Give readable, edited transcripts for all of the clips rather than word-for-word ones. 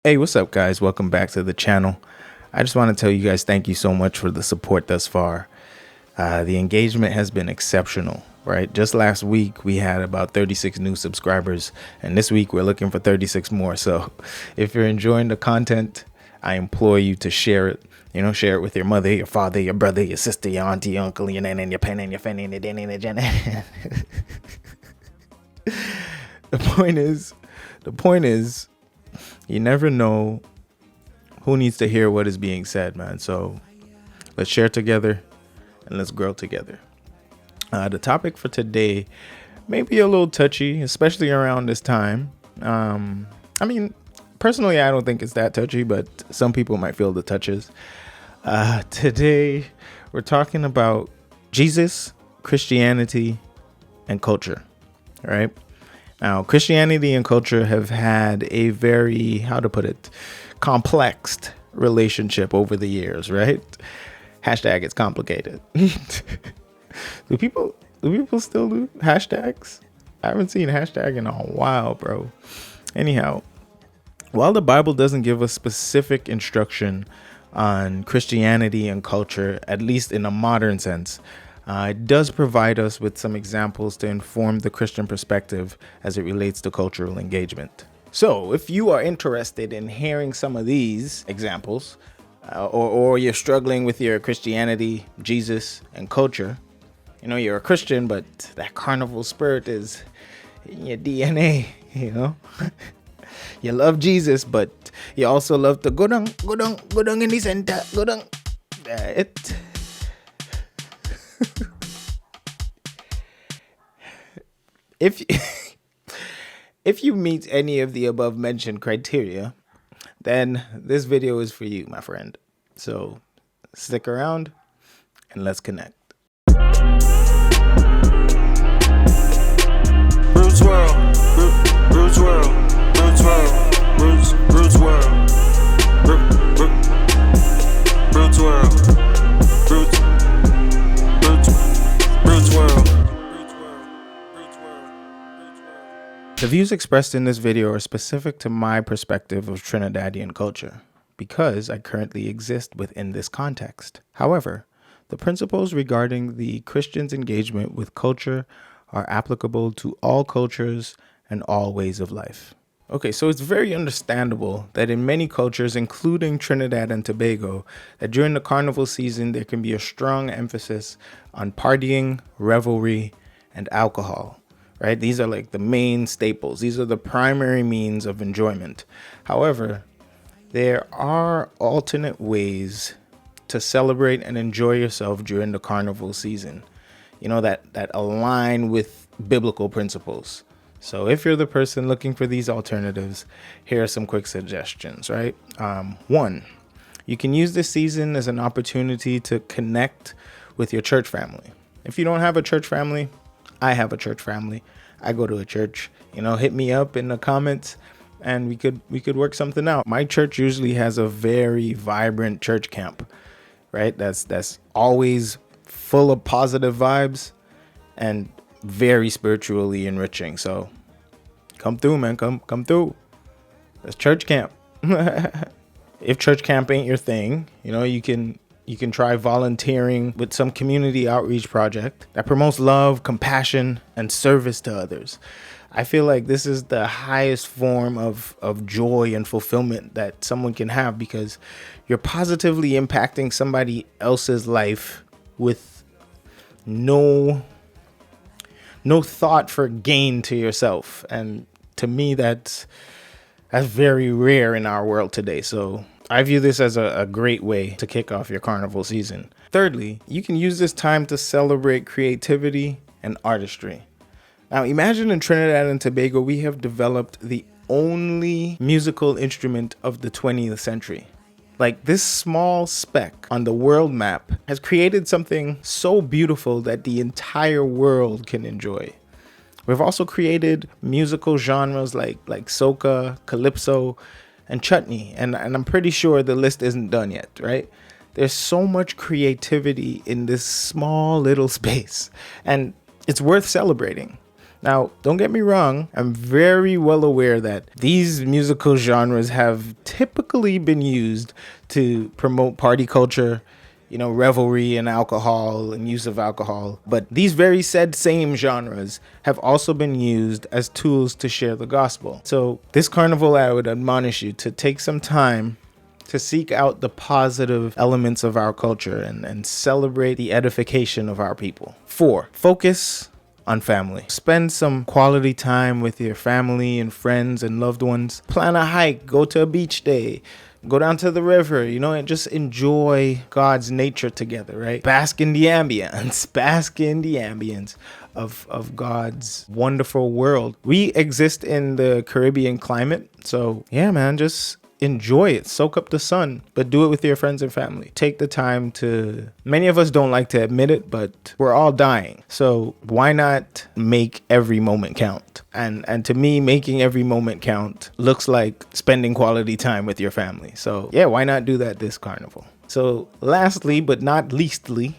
Hey, what's up, guys? Welcome back to the channel. I just want to tell you guys thank you so much for the support thus far. The engagement has been exceptional, right? Just last week, we had about 36 new subscribers, and this week we're looking for 36 more. So if you're enjoying the content, I implore you to share it. You know, share it with your mother, your father, your brother, your sister, your auntie, your uncle, your nan, and your pen, and your fan, and your dan, and your jan. The point is, you never know who needs to hear what is being said, man. So let's share together and let's grow together. The topic for today may be a little touchy, especially around this time. Personally, I don't think it's that touchy, but some people might feel the touches. Today, we're talking about Jesus, Christianity, and culture, right? Now, Christianity and culture have had a very, complex relationship over the years, right? Hashtag it's complicated. Do people still do hashtags? I haven't seen hashtag in a while, bro. Anyhow, while the Bible doesn't give us specific instruction on Christianity and culture, at least in a modern sense, it does provide us with some examples to inform the Christian perspective as it relates to cultural engagement. So if you are interested in hearing some of these examples, or you're struggling with your Christianity, Jesus, and culture, you know, you're a Christian, but that carnival spirit is in your DNA, you know? You love Jesus, but you also love to go down in the center, go down. If you meet any of the above mentioned criteria, then this video is for you, my friend. So stick around and let's connect. Wrudz world, Wrudz world, Wrudz world, Wrudz world, Wrudz world, Wrudz world. The views expressed in this video are specific to my perspective of Trinidadian culture, because I currently exist within this context. However, the principles regarding the Christian's engagement with culture are applicable to all cultures and all ways of life. Okay, so it's very understandable that in many cultures, including Trinidad and Tobago, that during the carnival season, there can be a strong emphasis on partying, revelry, and alcohol. Right? These are like the main staples. These are the primary means of enjoyment. However, there are alternate ways to celebrate and enjoy yourself during the carnival season, you know, that align with biblical principles. So if you're the person looking for these alternatives, here are some quick suggestions, right? One, you can use this season as an opportunity to connect with your church family. If you don't have a church family, I have a church family. I go to a church, you know, hit me up in the comments and we could work something out. My church usually has a very vibrant church camp, right? That's always full of positive vibes and very spiritually enriching. So come through, man. Come through. That's church camp. If church camp ain't your thing, you know, you can try volunteering with some community outreach project that promotes love, compassion, and service to others. I feel like this is the highest form of joy and fulfillment that someone can have, because you're positively impacting somebody else's life with no thought for gain to yourself. And to me, that's very rare in our world today. So I view this as a great way to kick off your carnival season. Thirdly, you can use this time to celebrate creativity and artistry. Now, imagine in Trinidad and Tobago, we have developed the only musical instrument of the 20th century. Like, this small speck on the world map has created something so beautiful that the entire world can enjoy. We've also created musical genres like soca, calypso, and chutney, and I'm pretty sure the list isn't done yet, right? There's so much creativity in this small little space, and it's worth celebrating. Now, don't get me wrong, I'm very well aware that these musical genres have typically been used to promote party culture, revelry and alcohol and use of alcohol. But these very same genres have also been used as tools to share the gospel. So this carnival, I would admonish you to take some time to seek out the positive elements of our culture and celebrate the edification of our people. 4, focus on family. Spend some quality time with your family and friends and loved ones. Plan a hike, go to a beach day, go down to the river, and just enjoy God's nature together, right? Bask in the ambience of God's wonderful world. We exist in the Caribbean climate, so yeah, man, just enjoy it, soak up the sun, but do it with your friends and family. Take the time to, many of us don't like to admit it, but we're all dying. So why not make every moment count? And to me, making every moment count looks like spending quality time with your family. So yeah, why not do that this carnival? So lastly, but not leastly,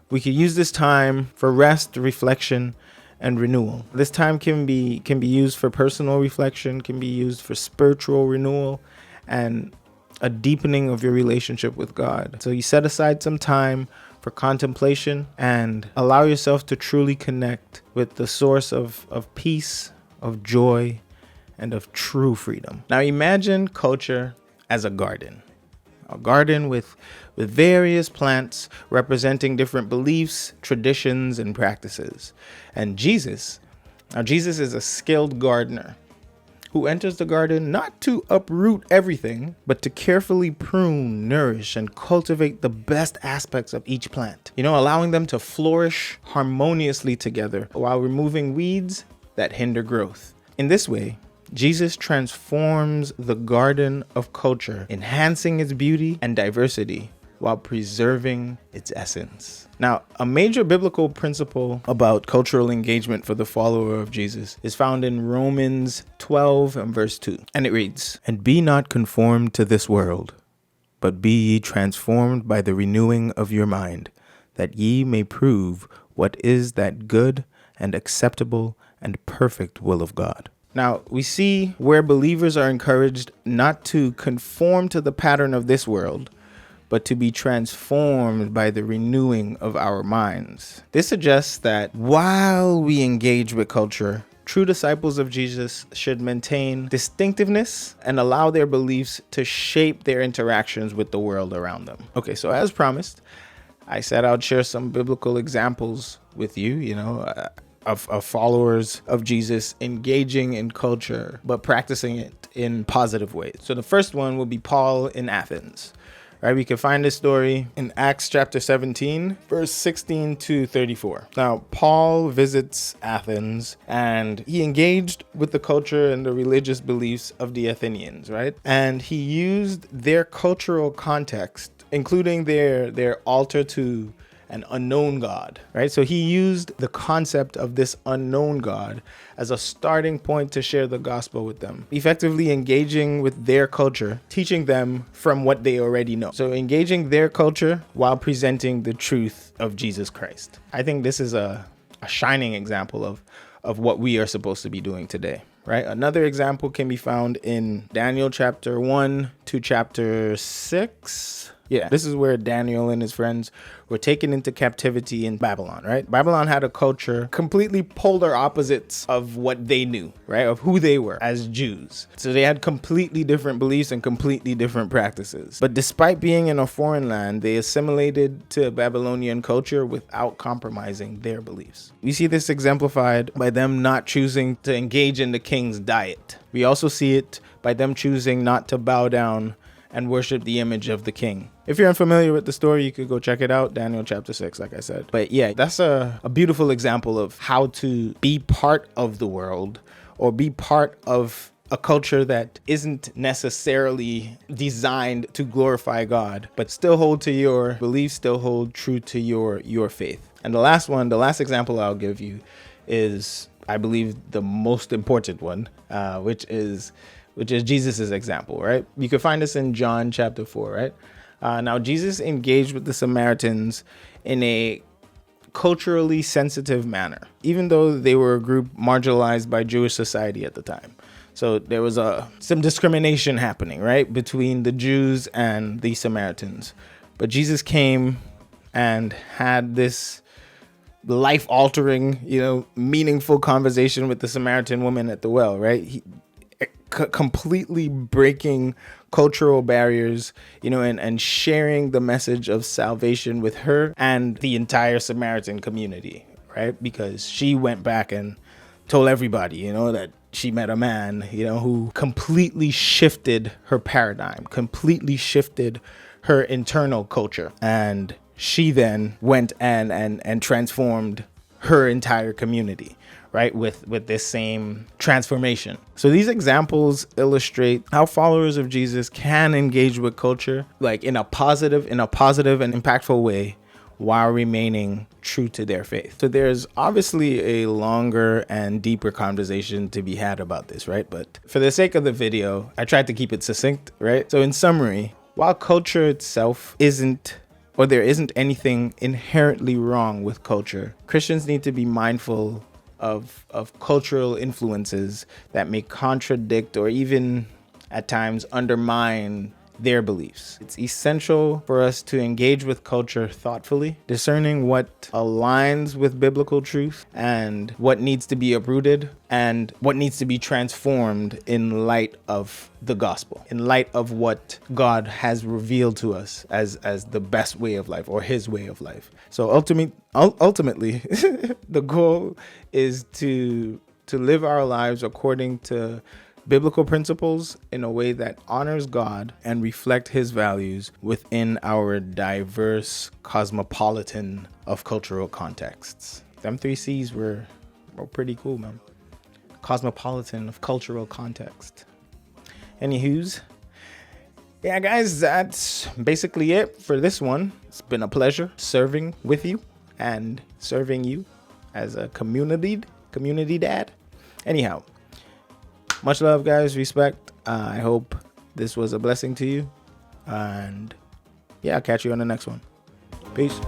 we could use this time for rest, reflection, and renewal. This time can be used for personal reflection, can be used for spiritual renewal, and a deepening of your relationship with God. So you set aside some time for contemplation and allow yourself to truly connect with the source of peace, of joy, and of true freedom. Now imagine culture as a garden with various plants representing different beliefs, traditions, and practices. And Jesus is a skilled gardener who enters the garden not to uproot everything, but to carefully prune, nourish, and cultivate the best aspects of each plant, allowing them to flourish harmoniously together while removing weeds that hinder growth. In this way, Jesus transforms the garden of culture, enhancing its beauty and diversity while preserving its essence. Now, a major biblical principle about cultural engagement for the follower of Jesus is found in Romans 12 and verse 2. And it reads, "And be not conformed to this world, but be ye transformed by the renewing of your mind, that ye may prove what is that good and acceptable and perfect will of God." Now, we see where believers are encouraged not to conform to the pattern of this world, but to be transformed by the renewing of our minds. This suggests that while we engage with culture, true disciples of Jesus should maintain distinctiveness and allow their beliefs to shape their interactions with the world around them. Okay, so as promised, I said I'd share some biblical examples with you, of followers of Jesus engaging in culture, but practicing it in positive ways. So the first one will be Paul in Athens. Right, we can find this story in Acts chapter 17, verse 16 to 34. Now, Paul visits Athens and he engaged with the culture and the religious beliefs of the Athenians, right? And he used their cultural context, including their altar to an unknown God, right? So he used the concept of this unknown God as a starting point to share the gospel with them, effectively engaging with their culture, teaching them from what they already know. So engaging their culture while presenting the truth of Jesus Christ. I think this is a shining example of what we are supposed to be doing today, right? Another example can be found in Daniel chapter 1 to chapter 6. Yeah, this is where Daniel and his friends were taken into captivity in Babylon, right? Babylon had a culture completely polar opposites of what they knew, right? Of who they were as Jews. So they had completely different beliefs and completely different practices. But despite being in a foreign land, they assimilated to Babylonian culture without compromising their beliefs. We see this exemplified by them not choosing to engage in the king's diet. We also see it by them choosing not to bow down and worship the image of the king. If you're unfamiliar with the story, you could go check it out, Daniel chapter 6, like I said. But yeah, that's a beautiful example of how to be part of the world or be part of a culture that isn't necessarily designed to glorify God, but still hold to your beliefs, still hold true to your faith. And the last example I'll give you is, I believe, the most important one, which is Jesus' example, right? You can find this in John chapter 4, right? Now, Jesus engaged with the Samaritans in a culturally sensitive manner, even though they were a group marginalized by Jewish society at the time. So there was some discrimination happening, right, between the Jews and the Samaritans. But Jesus came and had this life-altering, meaningful conversation with the Samaritan woman at the well, right? He completely breaking cultural barriers, and sharing the message of salvation with her and the entire Samaritan community, right? Because she went back and told everybody, that she met a man, who completely shifted her paradigm, completely shifted her internal culture. And she then went and transformed her entire community, right? With this same transformation. So these examples illustrate how followers of Jesus can engage with culture, like in a positive and impactful way, while remaining true to their faith. So there's obviously a longer and deeper conversation to be had about this, right? But for the sake of the video, I tried to keep it succinct, right? So in summary, while culture itself there isn't anything inherently wrong with culture, Christians need to be mindful of cultural influences that may contradict or even at times undermine their beliefs. It's essential for us to engage with culture thoughtfully, discerning what aligns with biblical truth and what needs to be uprooted and what needs to be transformed in light of the gospel, in light of what God has revealed to us as the best way of life or his way of life. So ultimately, the goal is to live our lives according to biblical principles in a way that honors God and reflect his values within our diverse cosmopolitan of cultural contexts. Them 3 C's were pretty cool, man. Cosmopolitan of cultural context. Anywho's, yeah, guys, that's basically it for this one. It's been a pleasure serving with you and serving you as a community dad. Anyhow, much love, guys. Respect. I hope this was a blessing to you. And yeah, I'll catch you on the next one. Peace.